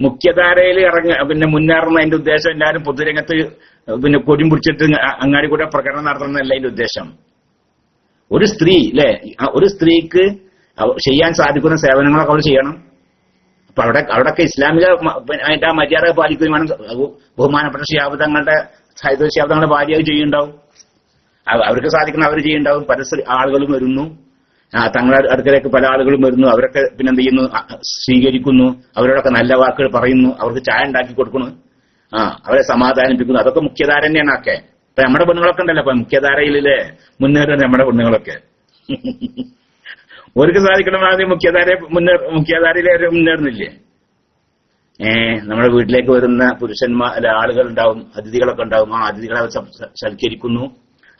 മുഖ്യധാരയിൽ പിന്നെ മുന്നേറണം അതിന്റെ ഉദ്ദേശം എല്ലാവരും പൊതുരംഗത്ത് പിന്നെ കൊടിയും പിടിച്ചിട്ട് അങ്ങാടി കൂടെ പ്രകടനം നടത്തണമെന്നല്ല അതിന്റെ ഉദ്ദേശം. ഒരു സ്ത്രീ അല്ലെ, ഒരു സ്ത്രീക്ക് ചെയ്യാൻ സാധിക്കുന്ന സേവനങ്ങളൊക്കെ അവൾ ചെയ്യണം. അപ്പൊ അവിടെയൊക്കെ ഇസ്ലാമിക ആയിട്ട് ആ മര്യാദ പാലിക്കുകയും വേണം. ബഹുമാനപ്പെട്ട ശിഹാബ് ഹൈദർ ശിഹാബ് തങ്ങളുടെ ഭാര്യയായി ചെയ്യുന്നുണ്ടാവും. അവർക്ക് സാധിക്കുന്ന അവർ ചെയ്യുന്നുണ്ടാവും. പല ആളുകളും വരുന്നു, തങ്ങളുടെ അടുക്കലേക്ക് പല ആളുകളും വരുന്നു. അവരൊക്കെ പിന്നെന്ത് ചെയ്യുന്നു, സ്വീകരിക്കുന്നു, അവരോടൊക്കെ നല്ല വാക്കുകൾ പറയുന്നു, അവർക്ക് ചായ ഉണ്ടാക്കി കൊടുക്കുന്നു, അവരെ സമാധാനിപ്പിക്കുന്നു. അതൊക്കെ മുഖ്യധാര തന്നെയാണ്. ഒക്കെ ഇപ്പൊ നമ്മുടെ പെണ്ണുങ്ങളൊക്കെ ഉണ്ടല്ലോ ഇപ്പൊ മുഖ്യധാരയിലെ മുന്നേറുന്ന നമ്മുടെ പെണ്ണുങ്ങളൊക്കെ. അവർക്ക് സാധിക്കണമെങ്കിൽ മുഖ്യധാരയിലെ മുന്നേറുന്നില്ലേ. നമ്മുടെ വീട്ടിലേക്ക് വരുന്ന ആളുകൾ ഉണ്ടാവും, അതിഥികളൊക്കെ ഉണ്ടാവും. ആ അതിഥികളെ സൽക്കരിക്കുന്നു,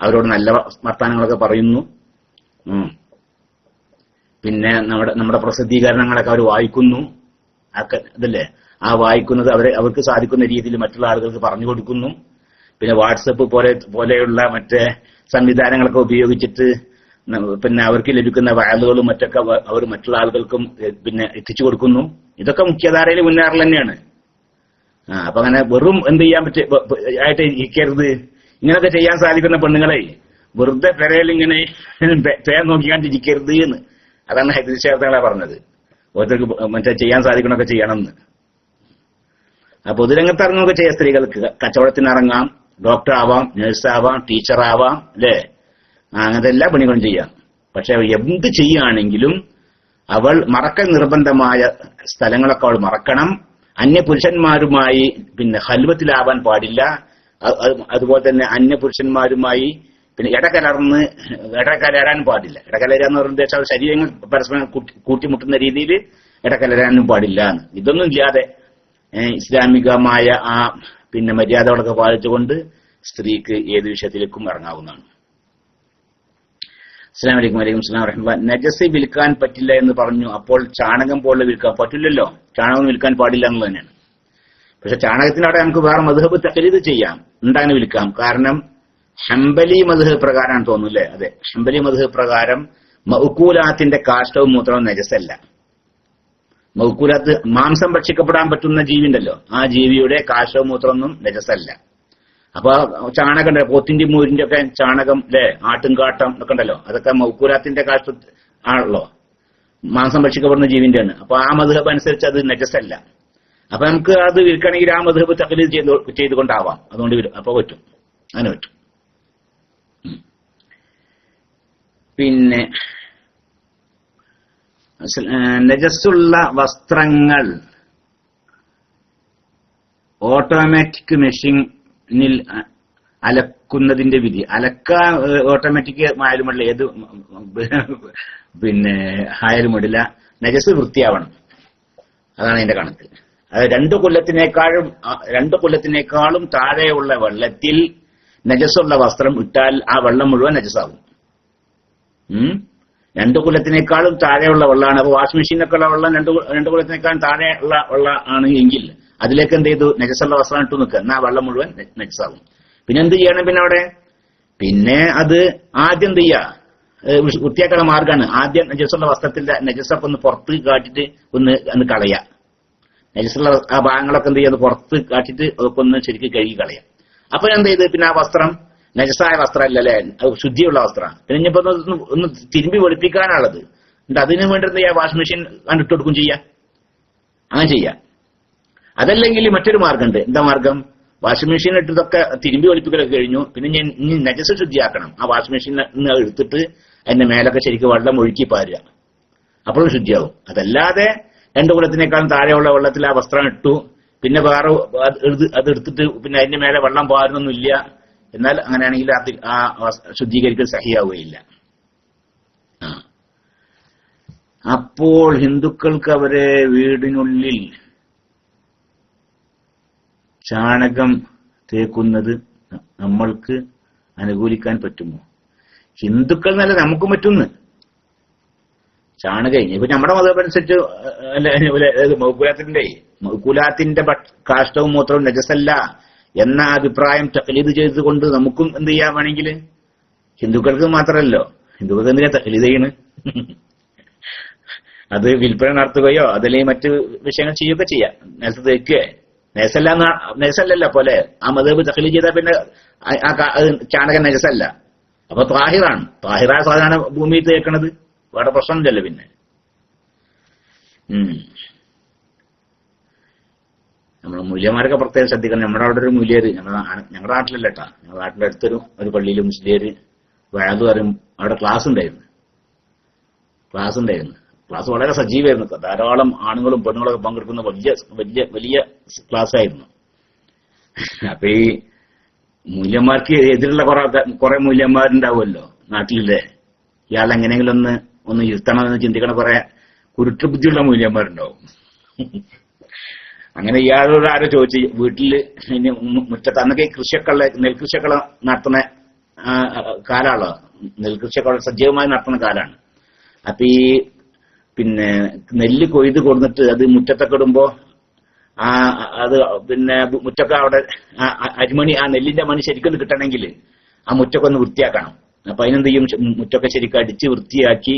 അവരോട് നല്ല വർത്താനങ്ങളൊക്കെ പറയുന്നു. പിന്നെ നമ്മുടെ പ്രസിദ്ധീകരണങ്ങളൊക്കെ അവർ വായിക്കുന്നു. ഇതല്ലേ, ആ വായിക്കുന്നത് അവർക്ക് സാധിക്കുന്ന രീതിയിൽ മറ്റുള്ള ആളുകൾക്ക് പറഞ്ഞു കൊടുക്കുന്നു. പിന്നെ വാട്സപ്പ് പോലെയുള്ള മറ്റേ സംവിധാനങ്ങളൊക്കെ ഉപയോഗിച്ചിട്ട് പിന്നെ അവർക്ക് ലഭിക്കുന്ന വഅലുകളും മറ്റൊക്കെ അവർ മറ്റുള്ള ആളുകൾക്കും പിന്നെ എത്തിച്ചു കൊടുക്കുന്നു. ഇതൊക്കെ മുഖ്യധാരയിൽ മുന്നേറൽ തന്നെയാണ്. അപ്പൊ അങ്ങനെ വെറും എന്ത് ചെയ്യാൻ ആയിട്ട് ഇരിക്കരുത്. ഇങ്ങനെയൊക്കെ ചെയ്യാൻ സാധിക്കുന്ന പെണ്ണുങ്ങളെ വെറുതെ പെരയിൽ ഇങ്ങനെ പേർ നോക്കിക്കാണ്ട് ഇരിക്കരുത് എന്ന്. അതാണ് ഹദീസ് ശേഖരങ്ങളെ പറഞ്ഞത്. ഓരോരുത്തർക്ക് മറ്റേ ചെയ്യാൻ സാധിക്കണമൊക്കെ ചെയ്യണമെന്ന്. പൊതുരംഗത്ത് ഇറങ്ങുകയൊക്കെ ചെയ്യാം. സ്ത്രീകൾക്ക് കച്ചവടത്തിനിറങ്ങാം, ഡോക്ടർ ആവാം, നഴ്സാവാം, ടീച്ചറാവാം, അല്ലേ? അങ്ങനത്തെ എല്ലാ പണികളും ചെയ്യാം. പക്ഷെ എന്ത് ചെയ്യുകയാണെങ്കിലും അവൾ മറക്കൽ നിർബന്ധമായ സ്ഥലങ്ങളൊക്കെ അവൾ മറക്കണം. അന്യപുരുഷന്മാരുമായി പിന്നെ ഖൽവത്തിലാവാൻ പാടില്ല. അതുപോലെ തന്നെ അന്യപുരുഷന്മാരുമായി പിന്നെ ഇടകലരാൻ പാടില്ല. ഇടകലരാന്ന് പറയുന്നത് ശരീരങ്ങൾ പരസ്പരം കൂട്ടിമുട്ടുന്ന രീതിയിൽ ഇടകലരാനും പാടില്ല. ഇതൊന്നും ഇല്ലാതെ ഇസ്ലാമികമായ ആ പിന്നെ മര്യാദകളൊക്കെ പാലിച്ചുകൊണ്ട് സ്ത്രീക്ക് ഏത് വിഷയത്തിലേക്കും ഇറങ്ങാവുന്നതാണ്. അസ്സലാമു അലൈക്കും. വലൈക്കും സ്സലാം വറഹ്മത്തുള്ളാഹി. നജസ് വിൽക്കാൻ പറ്റില്ല എന്ന് പറഞ്ഞു. അപ്പോൾ ചാണകം പോലെ വിൽക്കാൻ പറ്റില്ലല്ലോ. ചാണകം വിൽക്കാൻ പാടില്ല എന്നുള്ളത് തന്നെയാണ്. പക്ഷെ ചാണകത്തിനവിടെ നമുക്ക് വേറെ മദ്ഹബ് തഖ്ലീദ് ചെയ്യാം, ഉണ്ടാകുന്ന വിൽക്കാം. കാരണം ഹംബലി മദ്ഹബ് പ്രകാരമാണ് തോന്നുന്നു, അല്ലേ? അതെ, ഹംബലി മദ്ഹബ് പ്രകാരം മഅ്കൂലാത്തിന്റെ കാഷ്ടവും മൂത്രവും നജസല്ല. മഅ്കൂലാത്ത് മാംസം ഭക്ഷിക്കപ്പെടാൻ പറ്റുന്ന ജീവി ഉണ്ടല്ലോ, ആ ജീവിയുടെ കാഷ്ടവും മൂത്രമൊന്നും നജസല്ല. അപ്പൊ ചാണകം ഉണ്ടല്ലോ, പോത്തിന്റെ മൂരിന്റെ ഒക്കെ ചാണകം, അല്ലെ? ആട്ടുംകാട്ടം ഒക്കെ ഉണ്ടല്ലോ, അതൊക്കെ മഅ്കൂലാത്തിന്റെ കാഷ്ട ആണല്ലോ, മാംസം ഭക്ഷിക്കപ്പെടുന്ന ജീവിന്റെയാണ്. അപ്പൊ ആ മദ്ഹബ് അനുസരിച്ച് അത് നജസല്ല. അപ്പൊ നമുക്ക് അത് വിൽക്കണമെങ്കിൽ ആ മദ്ഹബ് തഖ്ലീദ് ചെയ്തുകൊണ്ടാവാം. അതുകൊണ്ട് അപ്പൊ പറ്റും, അങ്ങനെ പറ്റും. പിന്നെ നജസ്സുള്ള വസ്ത്രങ്ങൾ ഓട്ടോമാറ്റിക് മെഷീനിൽ അലക്കുന്നതിന്റെ വിധി. അലക്കാൻ ഓട്ടോമാറ്റിക് ആയാലും വേണ്ടില്ല, ഏത് പിന്നെ ആയാലും വേണ്ടില്ല, നജസ് വൃത്തിയാവണം. അതാണ് അതിന്റെ കണക്ക്. അത് 2 കൊല്ലത്തിനേക്കാളും താഴെയുള്ള വെള്ളത്തിൽ നജസ്സുള്ള വസ്ത്രം ഇട്ടാൽ ആ വെള്ളം മുഴുവൻ നജസാകും. 2 കൊല്ലത്തിനേക്കാളും താഴെയുള്ള വെള്ളമാണ്. അപ്പൊ വാഷിംഗ് മെഷീനൊക്കെ ഉള്ള വെള്ളം 2 കൊല്ലത്തിനേക്കാളും താഴെയുള്ള വെള്ളം ആണ് എങ്കിൽ അതിലേക്ക് എന്ത് ചെയ്തു, നജസ്സുള്ള വസ്ത്രം ഇട്ടു നിൽക്കുക, എന്നാൽ വെള്ളം മുഴുവൻ നജസാകും. പിന്നെ എന്ത് ചെയ്യണം? പിന്നെ അവിടെ പിന്നെ അത് ആദ്യം എന്ത് ചെയ്യുക, വൃത്തിയാക്കുന്ന മാർഗമാണ്. ആദ്യം നജസ്സുള്ള വസ്ത്രത്തിന്റെ നജസ്സൊക്കെ ഒന്ന് പുറത്ത് കാട്ടിട്ട് ഒന്ന് കളയുക. നജസ്സുള്ള ആ ഭാഗങ്ങളൊക്കെ എന്ത് ചെയ്യുക, പുറത്ത് കാട്ടിട്ട് ഒക്കെ ഒന്ന് ശരിക്കും കഴുകി കളയാം. അപ്പൊ എന്ത് ചെയ്ത് പിന്നെ ആ വസ്ത്രം നജസായ വസ്ത്രമല്ല, അല്ലെ? ശുദ്ധിയുള്ള വസ്ത്രമാണ്. പിന്നെ ഇനിയിപ്പോ ഒന്ന് തിരുമ്പി വെളുപ്പിക്കാനുള്ളത് എന്നിട്ട് അതിന് വേണ്ടി എന്ത് ചെയ്യാം, വാഷിംഗ് മെഷീൻ കണ്ടിട്ട് കൊടുക്കും ചെയ്യാം. അങ്ങനെ ചെയ്യാം. അതല്ലെങ്കിൽ മറ്റൊരു മാർഗമുണ്ട്. എന്താ മാർഗം? വാഷിംഗ് മെഷീൻ ഇട്ടതൊക്കെ തിരുമ്പി വെളുപ്പിക്കലൊക്കെ കഴിഞ്ഞു, പിന്നെ ഇനി നജസ് ശുദ്ധിയാക്കണം. ആ വാഷിംഗ് മെഷീൻ എടുത്തിട്ട് അതിന്റെ മേലൊക്കെ ശരിക്കും വെള്ളം ഒഴുക്കി പാരുക, അപ്പോഴും ശുദ്ധിയാവും. അതല്ലാതെ 2 കൊല്ലത്തിനേക്കാളും താഴെയുള്ള വെള്ളത്തിൽ ആ വസ്ത്രം ഇട്ടു, പിന്നെ വേറെ അത് എടുത്തിട്ട് പിന്നെ അതിന്റെ മേലെ വെള്ളം പാരുന്നൊന്നുമില്ല, എന്നാൽ അങ്ങനെയാണെങ്കിൽ ആ ശുദ്ധീകരിക്കൽ സഹിയാവുകയില്ല. അപ്പോൾ ഹിന്ദുക്കൾക്ക് അവരെ വീടിനുള്ളിൽ ചാണകം തേക്കുന്നത് നമ്മൾക്ക് അനുകൂലിക്കാൻ പറ്റുമോ? ഹിന്ദുക്കൾ എന്നല്ല, നമുക്കും പറ്റുന്നു. ചാണകം ഇപ്പൊ നമ്മുടെ മതമനുസരിച്ച് മൗകുലാത്തിന്റെ കാഷ്ടവും മൂത്രവും നജസല്ല എന്ന അഭിപ്രായം തഖ്ലീദ് ചെയ്തുകൊണ്ട് നമുക്കും എന്ത് ചെയ്യാൻ വേണമെങ്കിൽ, ഹിന്ദുക്കൾക്ക് മാത്രമല്ലോ, ഹിന്ദുക്കൾക്ക് എന്തിനാ തഖ്ലീദ് ചെയ്യണ്? അത് വിൽപ്പന നടത്തുകയോ അതല്ലെങ്കിൽ മറ്റ് വിഷയങ്ങൾ ചെയ്യുകയൊക്കെ ചെയ്യാം. നേരത്തെ തേക്കുക നജസല്ലല്ലോ പോലെ ആ മദ്ഹബ് തഖ്ലീദ് ചെയ്താൽ പിന്നെ ചാണകം നജസല്ല. അപ്പൊ താഹിറാണ്. താഹിറായ സാധനമാണ് ഭൂമിയിൽ തേക്കണത്, വേറെ പ്രശ്നമില്ലല്ലോ. പിന്നെ നമ്മൾ മൂല്യന്മാരൊക്കെ പ്രത്യേകം ശ്രദ്ധിക്കണം. നമ്മുടെ അവിടെ ഒരു മൂല്യര്, ഞങ്ങളുടെ നാട്ടിലല്ല കേട്ടാ, ഞങ്ങളുടെ നാട്ടിന്റെ അടുത്തൊരു വലിയ മുസ്ലിയര് വഅദ് പറയും. അവിടെ ക്ലാസ് ഉണ്ടായിരുന്നു. ക്ലാസ് വളരെ സജീവമായിരുന്നു. ധാരാളം ആണുങ്ങളും പെണ്ണുങ്ങളൊക്കെ പങ്കെടുക്കുന്ന വലിയ ക്ലാസ് ആയിരുന്നു. അപ്പൊ ഈ മൂല്യന്മാർക്ക് എതിരുള്ള കുറെ മൂല്യന്മാരുണ്ടാവുമല്ലോ നാട്ടിലെ. ഇയാൾ എങ്ങനെയെങ്കിലും ഒന്ന് ഇരുത്തണമെന്ന് ചിന്തിക്കണ കുറെ കുരുട്ട് ബുദ്ധിയുള്ള മൂല്യന്മാരുണ്ടാവും. അങ്ങനെ ഇയാളോട് ആരോ ചോദിച്ചു, വീട്ടില് മുറ്റത്ത് അന്നൊക്കെ നെൽകൃഷിയൊക്കെ നടത്തുന്ന കാലാണല്ലോ, നെൽകൃഷിയൊക്കെ സജീവമായി നടത്തുന്ന കാലാണ്. അപ്പൊ ഈ പിന്നെ നെല്ല് കൊയ്ത് കൊടുത്തിട്ട് അത് മുറ്റത്തൊക്കെ ഇടുമ്പോ അത് പിന്നെ മുറ്റൊക്കെ അവിടെ അരിമണി ആ നെല്ലിന്റെ മണി ശരിക്കൊന്ന് കിട്ടണമെങ്കിൽ ആ മുറ്റൊക്കെ ഒന്ന് വൃത്തിയാക്കണം. അപ്പൊ അതിനെന്ത് ചെയ്യും, മുറ്റൊക്കെ ശരിക്കും അടിച്ച് വൃത്തിയാക്കി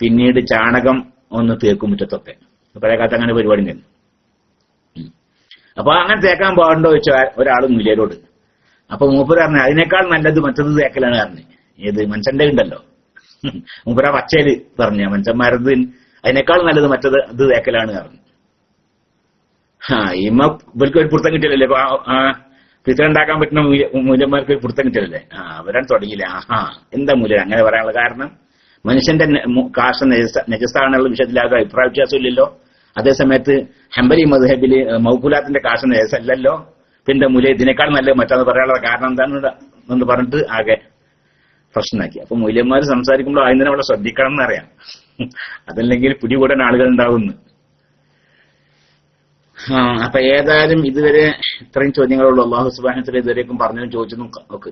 പിന്നീട് ചാണകം ഒന്ന് തേക്കും മുറ്റത്തൊക്കെ. പഴയ കാലത്ത് അങ്ങനെ പരിപാടി ഉണ്ടായിരുന്നു. അപ്പൊ അങ്ങനെ തേക്കാൻ പാടുണ്ടോ ചോദിച്ചാൽ ഒരാൾ മൂല്യരോട്. അപ്പൊ മൂപ്പര് പറഞ്ഞു അതിനേക്കാൾ നല്ലത് മറ്റത് തേക്കലാണ് പറഞ്ഞു. ഏത് മനുഷ്യന്റെ ഉണ്ടല്ലോ, മൂപ്പര പച്ചയില് പറഞ്ഞ മനുഷ്യന്മാരത് അതിനേക്കാൾ നല്ലത് മറ്റത് ഇത് തേക്കലാണ് പറഞ്ഞു. ഇവർക്ക് ഒരു പുറത്തം കിട്ടിയല്ലേ, ഫിത്തർ ഉണ്ടാക്കാൻ പറ്റുന്ന മൂല്യന്മാർക്ക് ഒരു പുറത്തം കിട്ടിയല്ലേ. അവരാണ് തുടങ്ങിയില്ല. എന്താ മൂല്യം അങ്ങനെ പറയാനുള്ള കാരണം, മനുഷ്യന്റെ കാശ നജസാണെന്നുള്ള വിഷയത്തിൽ ആകെ അഭിപ്രായ വ്യത്യാസമില്ലല്ലോ. അതേസമയത്ത് ഹംബലി മദ്ഹബില് മൗഖൂലാത്തിന്റെ കാശ നജസല്ലല്ലോ. പിന്നെ മൂല്യം ഇതിനേക്കാൾ നല്ലത് മറ്റൊന്ന് പറയാനുള്ള കാരണം എന്താണെന്ന് പറഞ്ഞിട്ട് ആകെ പ്രശ്നമാക്കി. അപ്പൊ മൂല്യന്മാർ സംസാരിക്കുമ്പോൾ അതിനെ വളരെ ശ്രദ്ധിക്കണം എന്നറിയാം, അതല്ലെങ്കിൽ പിടികൂടാൻ ആളുകൾ ഉണ്ടാവുന്നു. അപ്പൊ ഏതായാലും ഇതുവരെ ഇത്രയും ചോദ്യങ്ങളുള്ളൂ. അള്ളാഹു സുബ്ഹാനഹു വ തആല ഇതുവരേക്കും പറഞ്ഞതും ചോദിച്ചതും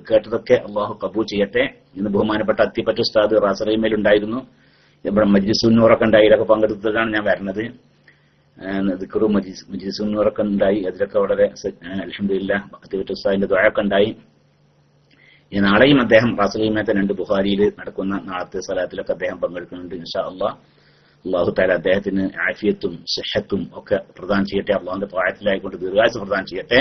കേട്ടതൊക്കെ അള്ളാഹു കബൂൽ ചെയ്യട്ടെ. ഇന്ന് ബഹുമാനപ്പെട്ട അത്തിപ്പറ്റ ഉസ്താദ് റാസറീമയിലുണ്ടായിരുന്നു. ഇവിടെ മജ്ലിസുന്നൂറൊക്കെ ഉണ്ടായി, ഇതൊക്കെ പങ്കെടുത്തതാണ് ഞാൻ വരുന്നത്. ദിക്റും മജ്ലിസുന്നൂറൊക്കെ ഉണ്ടായി, അതിലൊക്കെ വളരെ അൽഹംദുലില്ലാഹ് അത്തിപ്പറ്റ ഉസ്താദിന്റെ ദുആയൊക്കെ ഉണ്ടായി. നാളെയും അദ്ദേഹം റാസറീമത്തെ 2 ബുഖാരിയിൽ നടക്കുന്ന നാളത്തെ സ്വലാത്തിലൊക്കെ അദ്ദേഹം പങ്കെടുക്കുന്നുണ്ട് ഇൻഷാ അള്ളാഹ്. അള്ളാഹു താല അദ്ദേഹത്തിന് ആഫിയത്തും സിഹത്തും ഒക്കെ പ്രദാനം ചെയ്യട്ടെ. അള്ളാഹുന്റെ ത്വാഅത്തിലായിക്കൊണ്ട് ദീർഘായുസ്സ് പ്രദാനം ചെയ്യട്ടെ.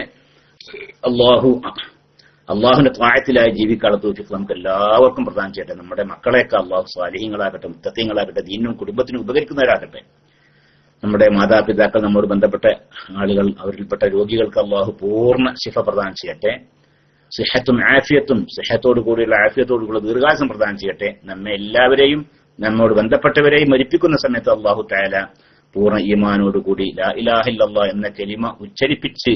അള്ളാഹുന്റെ ത്വാഅത്തിലായി ജീവിക്കാനുള്ള തൗഫീഖ് നമുക്ക് എല്ലാവർക്കും പ്രദാനം ചെയ്യട്ടെ. നമ്മുടെ മക്കളെയൊക്കെ അള്ളാഹു സ്വാലിഹീങ്ങളാകട്ടെ, മുത്തഖീങ്ങളാകട്ടെ, ദീനിനും കുടുംബത്തിനും ഉപകരിക്കുന്നവരാകട്ടെ. നമ്മുടെ മാതാപിതാക്കൾ, നമ്മോട് ബന്ധപ്പെട്ട ആളുകൾ, അവരിൽപ്പെട്ട രോഗികൾക്ക് അള്ളാഹു പൂർണ്ണ ശിഫ പ്രദാനം ചെയ്യട്ടെ. സിഹത്തും ആഫിയത്തും, സിഹത്തോടു കൂടിയുള്ള ആഫിയത്തോടു കൂടിയുള്ള ദീർഘായുസ്സും പ്രദാനം ചെയ്യട്ടെ. നമ്മെ എല്ലാവരെയും നമ്മോട് ബന്ധപ്പെട്ടവരെയും മരിപ്പിക്കുന്ന സമയത്ത് അള്ളാഹു തആല പൂർണ്ണ ഈമാനോടുകൂടി ലാ ഇലാഹ ഇല്ലല്ലാഹ് എന്ന കലിമ ഉച്ചരിപ്പിച്ച്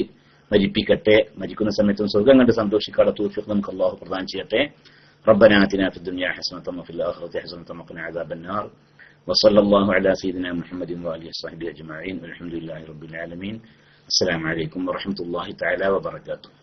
മരിപ്പിക്കട്ടെ. മരിക്കുന്ന സമയത്തും സ്വർഗ്ഗം കണ്ട് സന്തോഷിക്കാനുള്ള തൗഫീഖ് നമുക്ക് അള്ളാഹു പ്രദാനം ചെയ്യട്ടെ. റബ്ബനാ ആതിനാ ഫിദ്ദുനിയാ ഹസനതൻ വഫിൽ ആഖിറതി ഹസനതൻ വഖിനാ അദാബന്നാർ. വസല്ലല്ലാഹു അലാ സയ്യിദിനാ മുഹമ്മദിൻ വഅലിഹി വസഹ്ബിഹി അജ്മഈൻ. വൽഹംദുലില്ലാഹി റബ്ബിൽ ആലമീൻ. അസ്സലാമു അലൈക്കും വറഹ്മത്തുള്ളാഹി തആല വബറകാതുഹു.